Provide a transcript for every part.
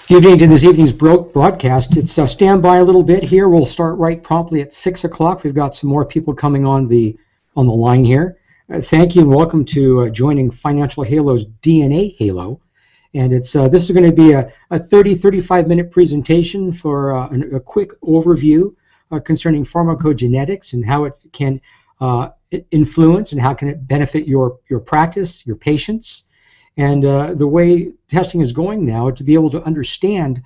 Good evening to this evening's broadcast. It's stand by a little bit here. We'll start right promptly at 6 o'clock. We've got some more people coming on the line here. Thank you and welcome to joining Financial Halo's DNA Halo. And it's this is going to be a 30-35 minute presentation for a quick overview concerning pharmacogenetics and how it can influence and how can it benefit your practice, your patients. And the way testing is going now, to be able to understand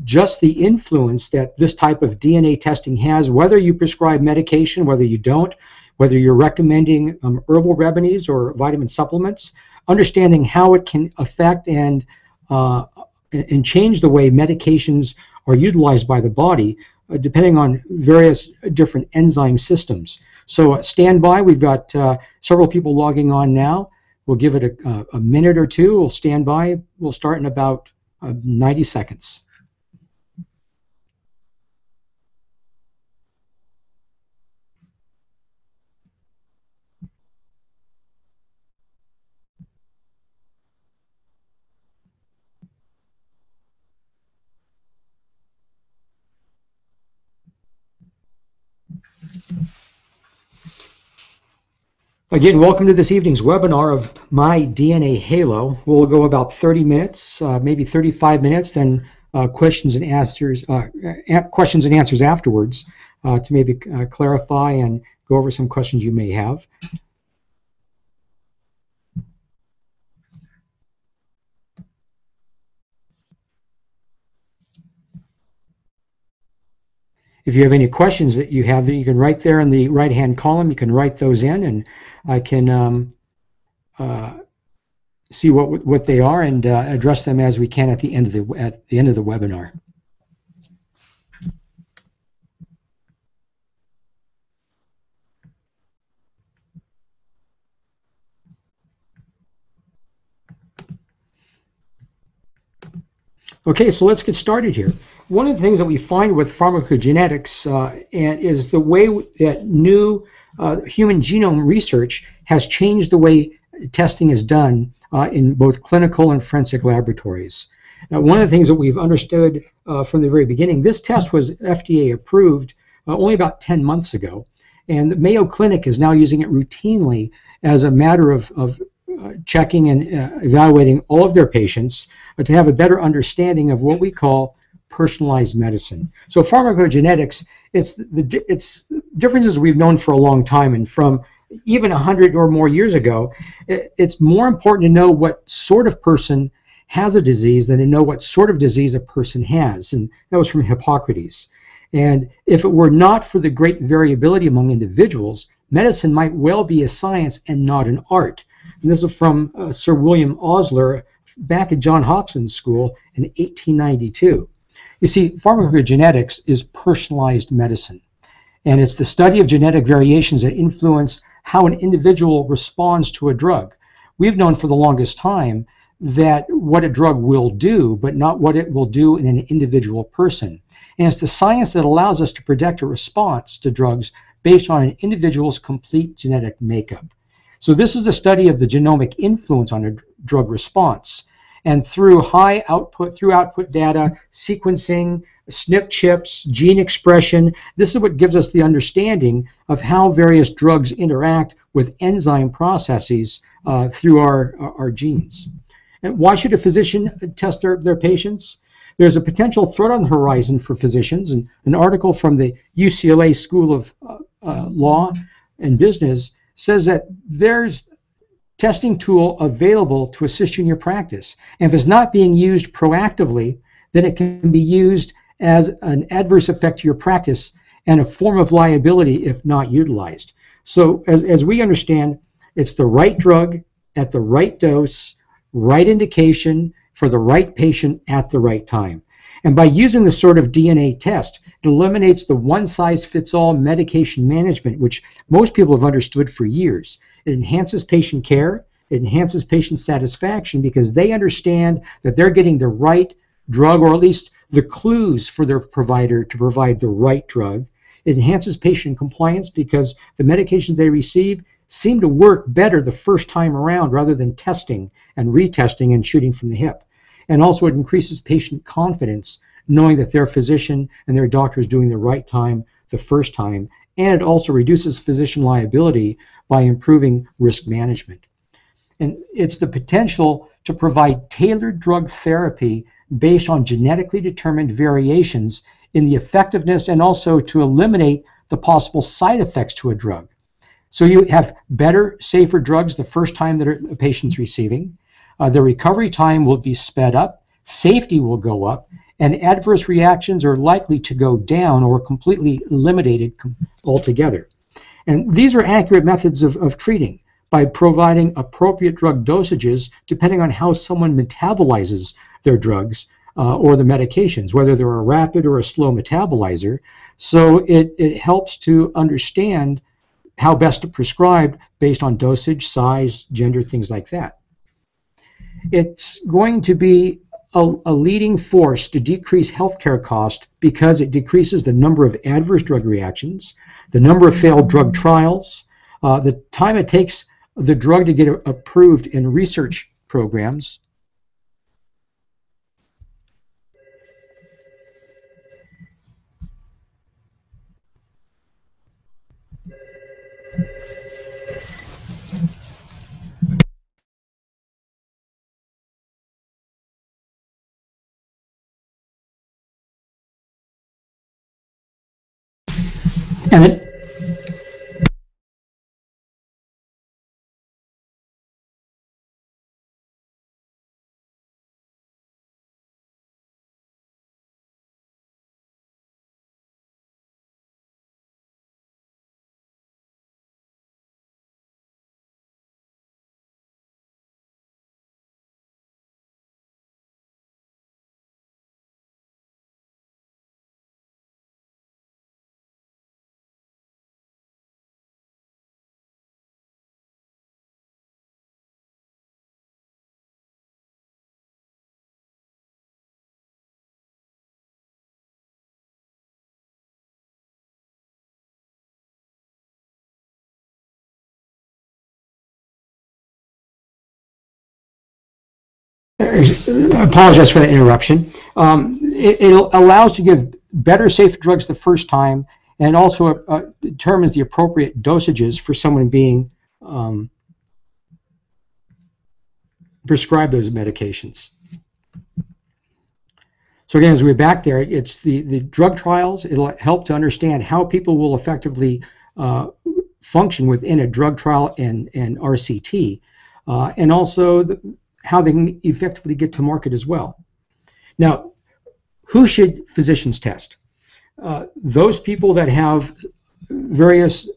just the influence that this type of DNA testing has, whether you prescribe medication, whether you don't, whether you're recommending herbal remedies or vitamin supplements, understanding how it can affect and change the way medications are utilized by the body, depending on various different enzyme systems. So stand by. We've got several people logging on now. We'll give it a minute or two. We'll stand by. We'll start in about 90 seconds. Again, welcome to this evening's webinar of My DNA Halo. We'll go about 30 minutes, maybe 35 minutes, then questions and answers afterwards to maybe clarify and go over some questions you may have. If you have any questions that you have that you can write there in the right-hand column, you can write those in, and I can see what they are and address them as we can at the end of the webinar. Okay, so let's get started here. One of the things that we find with pharmacogenetics is the way that new human genome research has changed the way testing is done in both clinical and forensic laboratories. Now, one of the things that we've understood from the very beginning, this test was FDA approved only about 10 months ago, and the Mayo Clinic is now using it routinely as a matter of checking and evaluating all of their patients to have a better understanding of what we call personalized medicine. So pharmacogenetics, it's differences we've known for a long time, and from even 100 or more years ago, it's more important to know what sort of person has a disease than to know what sort of disease a person has, and that was from Hippocrates. And if it were not for the great variability among individuals, medicine might well be a science and not an art. And this is from Sir William Osler back at Johns Hopkins School in 1892. You see, pharmacogenetics is personalized medicine, and it's the study of genetic variations that influence how an individual responds to a drug. We've known for the longest time that what a drug will do, but not what it will do in an individual person. And it's the science that allows us to predict a response to drugs based on an individual's complete genetic makeup. So this is the study of the genomic influence on a drug response. And through output data, sequencing, SNP chips, gene expression, this is what gives us the understanding of how various drugs interact with enzyme processes through our genes. And why should a physician test their patients? There's a potential threat on the horizon for physicians, and an article from the UCLA School of Law and Business says that there's testing tool available to assist you in your practice. And if it's not being used proactively, then it can be used as an adverse effect to your practice and a form of liability if not utilized. So as we understand, it's the right drug at the right dose, right indication for the right patient at the right time. And by using this sort of DNA test, it eliminates the one-size-fits-all medication management, which most people have understood for years. It enhances patient care, it enhances patient satisfaction because they understand that they're getting the right drug, or at least the clues for their provider to provide the right drug. It enhances patient compliance because the medications they receive seem to work better the first time around rather than testing and retesting and shooting from the hip. And also it increases patient confidence, knowing that their physician and their doctor is doing the right time the first time. And it also reduces physician liability by improving risk management. And it's the potential to provide tailored drug therapy based on genetically determined variations in the effectiveness, and also to eliminate the possible side effects to a drug. So you have better, safer drugs the first time that a patient's receiving. The recovery time will be sped up, safety will go up, and adverse reactions are likely to go down or completely eliminated altogether. And these are accurate methods of treating by providing appropriate drug dosages depending on how someone metabolizes their drugs or the medications, whether they're a rapid or a slow metabolizer. So it helps to understand how best to prescribe based on dosage, size, gender, things like that. It's going to be a leading force to decrease healthcare costs because it decreases the number of adverse drug reactions, the number of failed drug trials, the time it takes the drug to get approved in research programs. And it, I apologize for that interruption. It allows to give better, safe drugs the first time, and also determines the appropriate dosages for someone being prescribed those medications. So again, as we're back there, it's the drug trials. It'll help to understand how people will effectively function within a drug trial and RCT, and also how they can effectively get to market as well. Now, who should physicians test? Those people that have various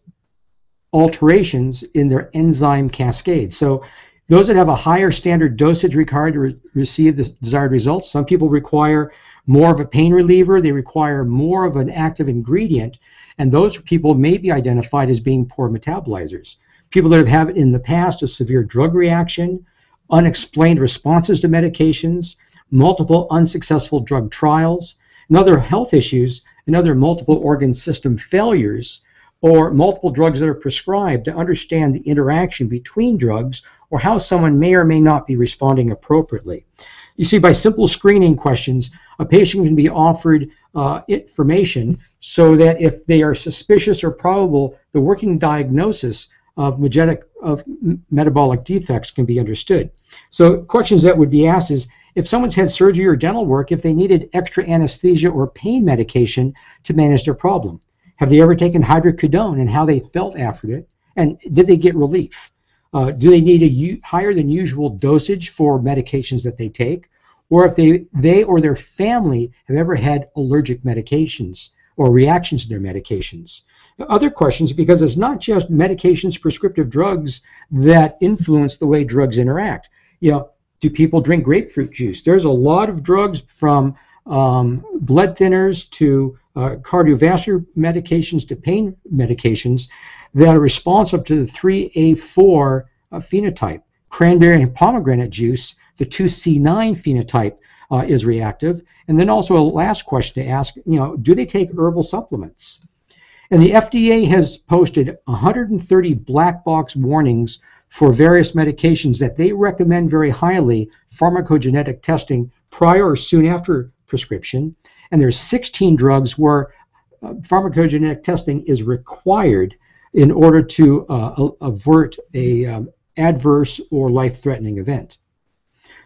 alterations in their enzyme cascade. So those that have a higher standard dosage required to receive the desired results. Some people require more of a pain reliever. They require more of an active ingredient. And those people may be identified as being poor metabolizers. People that have had in the past a severe drug reaction, unexplained responses to medications, multiple unsuccessful drug trials, and other health issues, and other multiple organ system failures, or multiple drugs that are prescribed, to understand the interaction between drugs or how someone may or may not be responding appropriately. You see, by simple screening questions, a patient can be offered information so that if they are suspicious or probable, the working diagnosis of metabolic defects can be understood. So questions that would be asked is, if someone's had surgery or dental work, if they needed extra anesthesia or pain medication to manage their problem. Have they ever taken hydrocodone and how they felt after it? And did they get relief? Do they need a higher than usual dosage for medications that they take? Or if they or their family have ever had allergic medications or reactions to their medications. Other questions, because it's not just medications, prescriptive drugs that influence the way drugs interact. You know, do people drink grapefruit juice? There's a lot of drugs, from blood thinners to cardiovascular medications to pain medications, that are responsive to the 3A4 phenotype. Cranberry and pomegranate juice, the 2C9 phenotype is reactive. And then also a last question to ask, do they take herbal supplements? And the FDA has posted 130 black box warnings for various medications that they recommend very highly pharmacogenetic testing prior or soon after prescription, and there's 16 drugs where pharmacogenetic testing is required in order to avert a adverse or life-threatening event.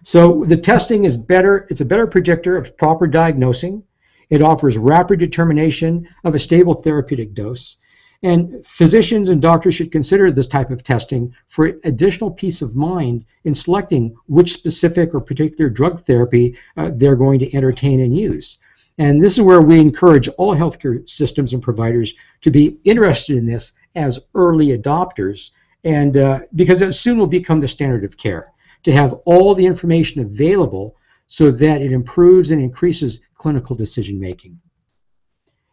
So the testing is better. It's a better predictor of proper diagnosing. It offers rapid determination of a stable therapeutic dose. And physicians and doctors should consider this type of testing for additional peace of mind in selecting which specific or particular drug therapy they're going to entertain and use. And this is where we encourage all healthcare systems and providers to be interested in this as early adopters, and because it soon will become the standard of care, to have all the information available so that it improves and increases clinical decision making.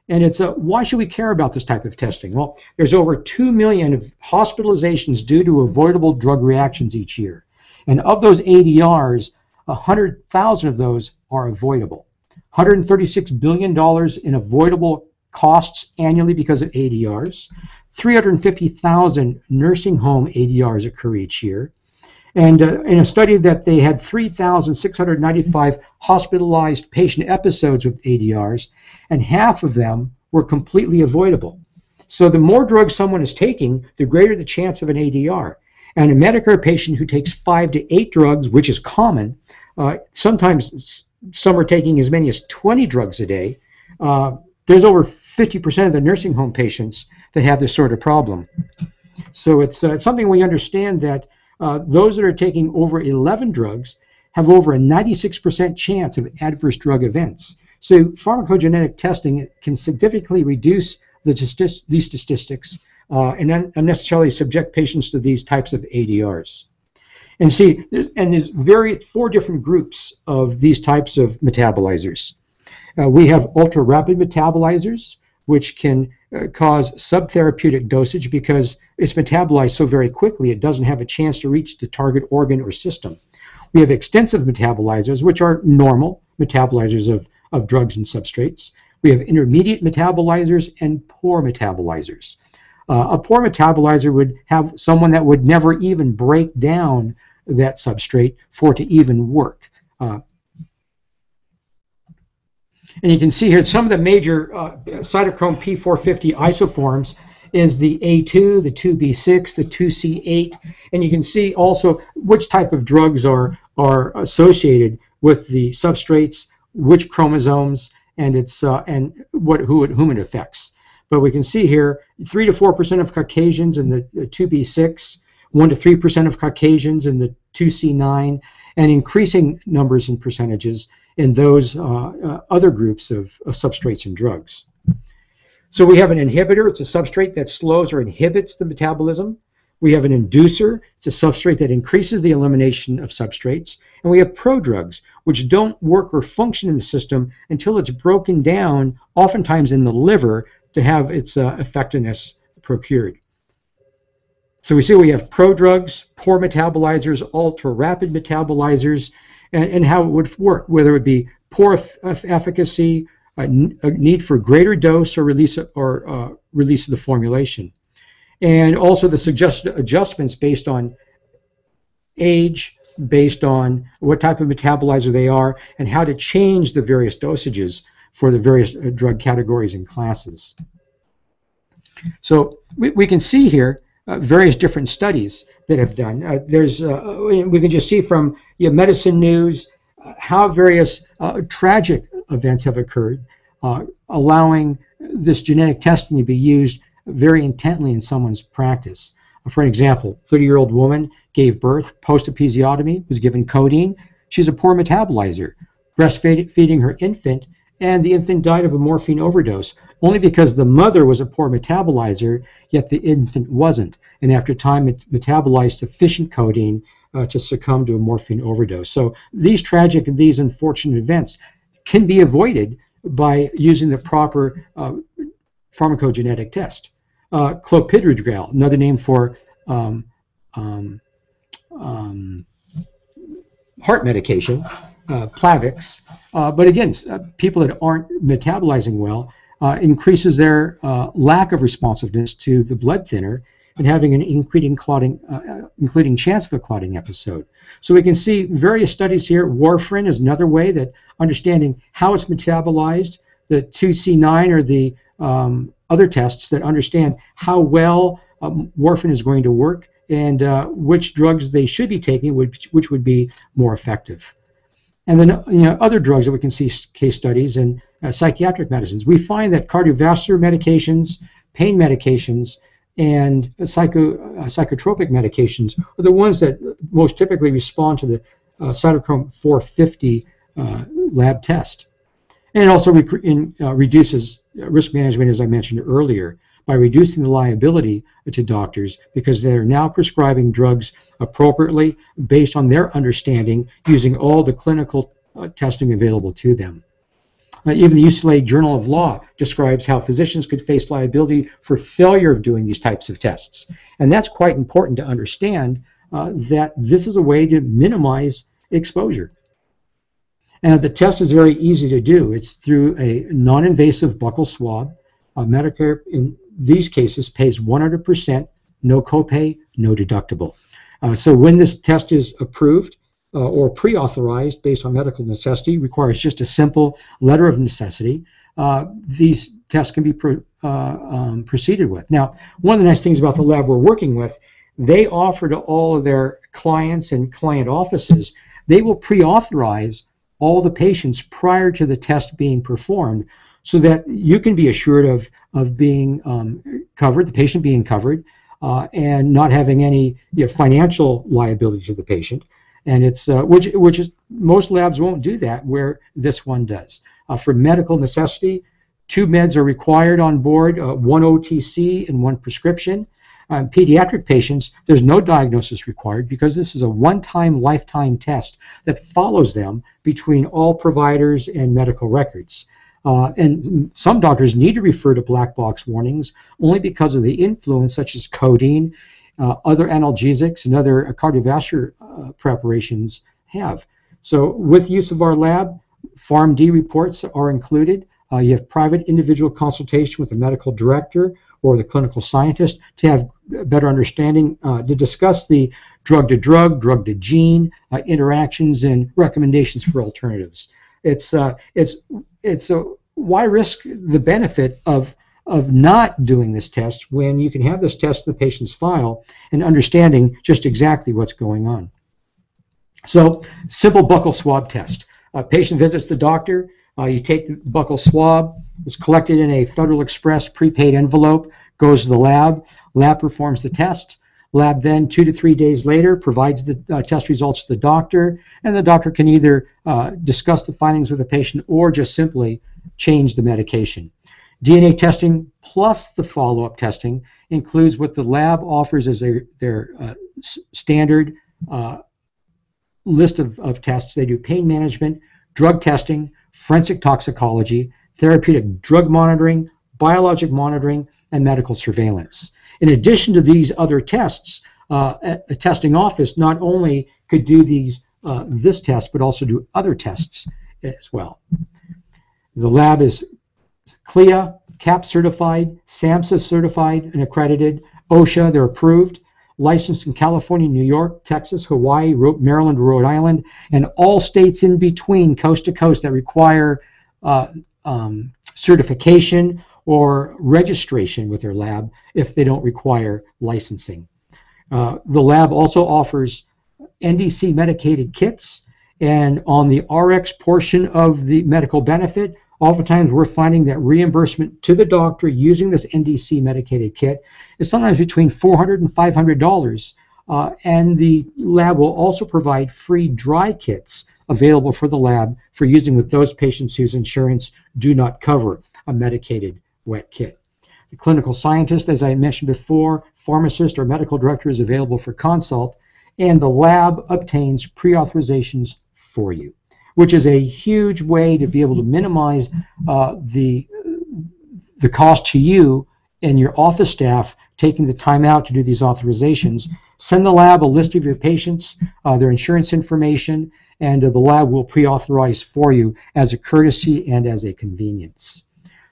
And it's why should we care about this type of testing? Well, there's over 2 million of hospitalizations due to avoidable drug reactions each year. And of those ADRs, 100,000 of those are avoidable. $136 billion in avoidable costs annually because of ADRs. 350,000 nursing home ADRs occur each year. And in a study that they had 3,695 hospitalized patient episodes with ADRs, and half of them were completely avoidable. So the more drugs someone is taking, the greater the chance of an ADR. And a Medicare patient who takes 5 to 8 drugs, which is common, sometimes some are taking as many as 20 drugs a day. There's over 50% of the nursing home patients that have this sort of problem. So it's something we understand that those that are taking over 11 drugs have over a 96% chance of adverse drug events. So pharmacogenetic testing can significantly reduce these statistics and unnecessarily subject patients to these types of ADRs. And see, there's 4 different groups of these types of metabolizers. We have ultra-rapid metabolizers, which can cause subtherapeutic dosage because it's metabolized so very quickly it doesn't have a chance to reach the target organ or system. We have extensive metabolizers, which are normal metabolizers of drugs and substrates. We have intermediate metabolizers and poor metabolizers. A poor metabolizer would have someone that would never even break down that substrate for it to even work. And you can see here some of the major cytochrome P450 isoforms is the A2, the 2B6, the 2C8, and you can see also which type of drugs are associated with the substrates, which chromosomes, and whom it affects. But we can see here 3 to 4% of Caucasians in the 2B6, 1 to 3% of Caucasians in the 2C9, and increasing numbers and percentages in those other groups of substrates and drugs. So we have an inhibitor. It's a substrate that slows or inhibits the metabolism. We have an inducer. It's a substrate that increases the elimination of substrates. And we have prodrugs, which don't work or function in the system until it's broken down, oftentimes in the liver, to have its effectiveness procured. So we see we have prodrugs, poor metabolizers, ultra-rapid metabolizers, and how it would work, whether it be poor efficacy, a need for greater dose or release of the formulation. And also the suggested adjustments based on age, based on what type of metabolizer they are, and how to change the various dosages for the various drug categories and classes. So we can see here various different studies that have done. We can just see from Medicine News how various tragic events have occurred, allowing this genetic testing to be used very intently in someone's practice. For an example, a 30-year-old woman gave birth, post-episiotomy, was given codeine. She's a poor metabolizer, breastfeeding her infant, and the infant died of a morphine overdose, only because the mother was a poor metabolizer, yet the infant wasn't. And after time, it metabolized sufficient codeine to succumb to a morphine overdose. So these tragic and these unfortunate events can be avoided by using the proper pharmacogenetic test. Clopidogrel, another name for heart medication, Plavix, but again, people that aren't metabolizing well, increases their lack of responsiveness to the blood thinner, and having an including chance of a clotting episode. So we can see various studies here. Warfarin is another way that understanding how it's metabolized. The 2C9 or the other tests that understand how well warfarin is going to work and which drugs they should be taking, which would be more effective. And then other drugs that we can see case studies in psychiatric medicines. We find that cardiovascular medications, pain medications, and psychotropic medications are the ones that most typically respond to the cytochrome 450 lab test. And it also reduces risk management, as I mentioned earlier, by reducing the liability to doctors because they're now prescribing drugs appropriately based on their understanding using all the clinical testing available to them. Even the UCLA Journal of Law describes how physicians could face liability for failure of doing these types of tests. And that's quite important to understand that this is a way to minimize exposure. And the test is very easy to do. It's through a non-invasive buccal swab. Medicare, in these cases, pays 100%, no copay, no deductible. So when this test is approved or pre-authorized based on medical necessity, requires just a simple letter of necessity, these tests can be proceeded with. Now, one of the nice things about the lab we're working with, they offer to all of their clients and client offices, they will pre-authorize all the patients prior to the test being performed so that you can be assured of being covered, the patient being covered, and not having any financial liability to the patient. And it's which is most labs won't do that, where this one does. For medical necessity, 2 meds are required on board, 1 OTC and 1 prescription. Pediatric patients, there's no diagnosis required because this is a one-time lifetime test that follows them between all providers and medical records. And some doctors need to refer to black box warnings only because of the influence such as codeine, other analgesics, and other cardiovascular preparations have. So with use of our lab, PharmD reports are included. You have private individual consultation with the medical director or the clinical scientist to have a better understanding, to discuss the drug-to-drug, drug-to-gene interactions and recommendations for alternatives. It's why risk the benefit of not doing this test when you can have this test in the patient's file and understanding just exactly what's going on. So, simple buccal swab test. A patient visits the doctor. You take the buccal swab. It's collected in a Federal Express prepaid envelope, goes to the lab. Lab performs the test. Lab then 2 to 3 days later provides the test results to the doctor, and the doctor can either discuss the findings with the patient or just simply change the medication. DNA testing plus the follow-up testing includes what the lab offers as their standard list of tests. They do pain management, drug testing, forensic toxicology, therapeutic drug monitoring, biologic monitoring, and medical surveillance. In addition to these other tests, a testing office not only could do this test, but also do other tests as well. The lab is CLIA, CAP certified, SAMHSA certified and accredited, OSHA, they're approved, licensed in California, New York, Texas, Hawaii, Maryland, Rhode Island, and all states in between, coast to coast, that require certification or registration with their lab if they don't require licensing. The lab also offers NDC medicated kits, and on the RX portion of the medical benefit, oftentimes we're finding that reimbursement to the doctor using this NDC medicated kit is sometimes between $400 and $500, and the lab will also provide free dry kits available for the lab for using with those patients whose insurance do not cover a medicated wet kit. The clinical scientist, as I mentioned before, pharmacist or medical director is available for consult, and the lab obtains pre-authorizations for you, which is a huge way to be able to minimize the cost to you and your office staff taking the time out to do these authorizations. Send the lab a list of your patients, their insurance information, and the lab will pre-authorize for you as a courtesy and as a convenience.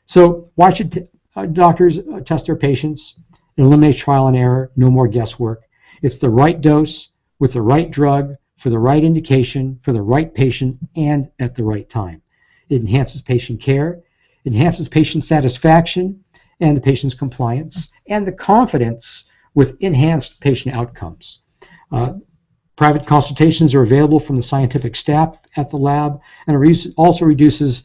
So why should doctors test their patients? It eliminates trial and error, no more guesswork. It's the right dose with the right drug for the right indication for the right patient and at the right time. It enhances patient care, enhances patient satisfaction and the patient's compliance, and the confidence with enhanced patient outcomes. Private consultations are available from the scientific staff at the lab, and it also reduces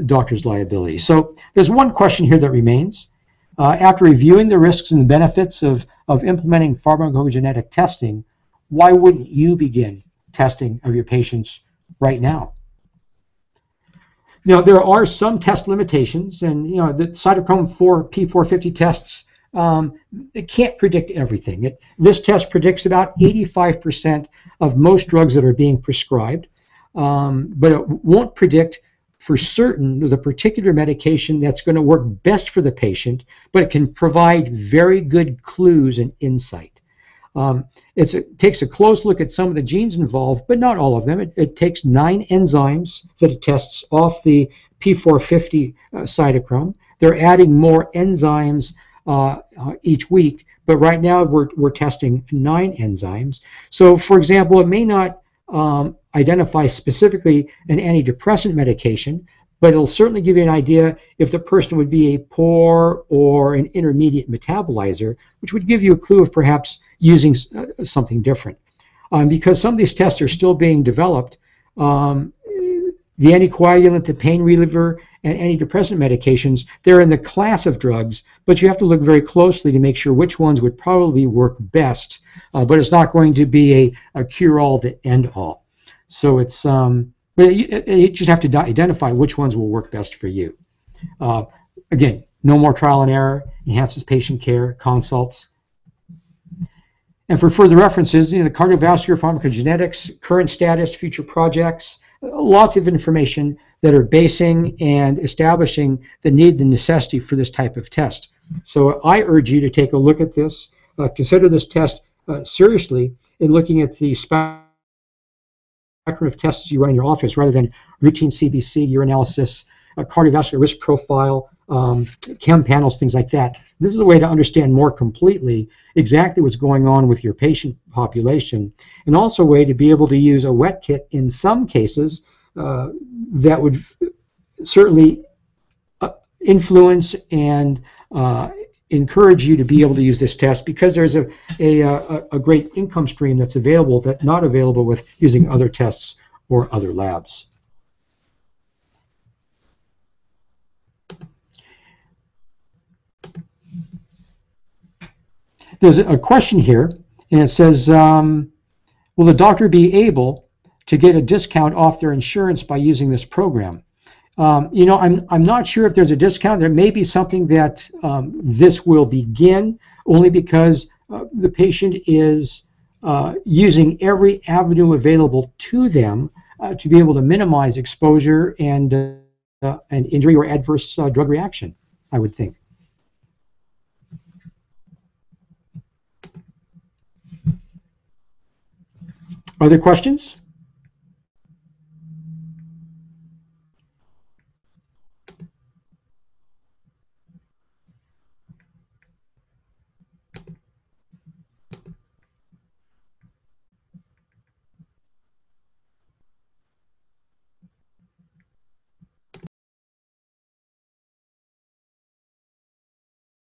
doctor's liability. So there's one question here that remains. After reviewing the risks and the benefits of implementing pharmacogenetic testing, why wouldn't you begin testing of your patients right now? Now, there are some test limitations, and the cytochrome P450 tests, it can't predict everything. This test predicts about 85% of most drugs that are being prescribed, but it won't predict for certain the particular medication that's going to work best for the patient, but it can provide very good clues and insight. It takes a close look at some of the genes involved, but not all of them. It takes 9 enzymes that it tests off the P450 cytochrome. They're adding more enzymes each week, but right now we're testing 9 enzymes. So, for example, it may not identify specifically an antidepressant medication, but it'll certainly give you an idea if the person would be a poor or an intermediate metabolizer, which would give you a clue of perhaps using something different. Because some of these tests are still being developed, the anticoagulant, the pain reliever, and antidepressant medications, they're in the class of drugs, but you have to look very closely to make sure which ones would probably work best, but it's not going to be a cure-all to end all. So it's, but you just have to identify which ones will work best for you. Again, no more trial and error, enhances patient care, consults. And for further references, the cardiovascular pharmacogenetics, current status, future projects, lots of information that are basing and establishing the need, the necessity for this type of test. So I urge you to take a look at this, consider this test seriously in looking at the spectrum of tests you run in your office rather than routine CBC, urinalysis, cardiovascular risk profile, chem panels, things like that. This is a way to understand more completely exactly what's going on with your patient population, and also a way to be able to use a wet kit in some cases that would certainly influence and encourage you to be able to use this test, because there's a great income stream that's available that's not available with using other tests or other labs. There's a question here, and it says, will the doctor be able to get a discount off their insurance by using this program? I'm not sure if there's a discount. There may be something that this will begin only because the patient is using every avenue available to them to be able to minimize exposure and injury or adverse drug reaction, I would think. Other questions?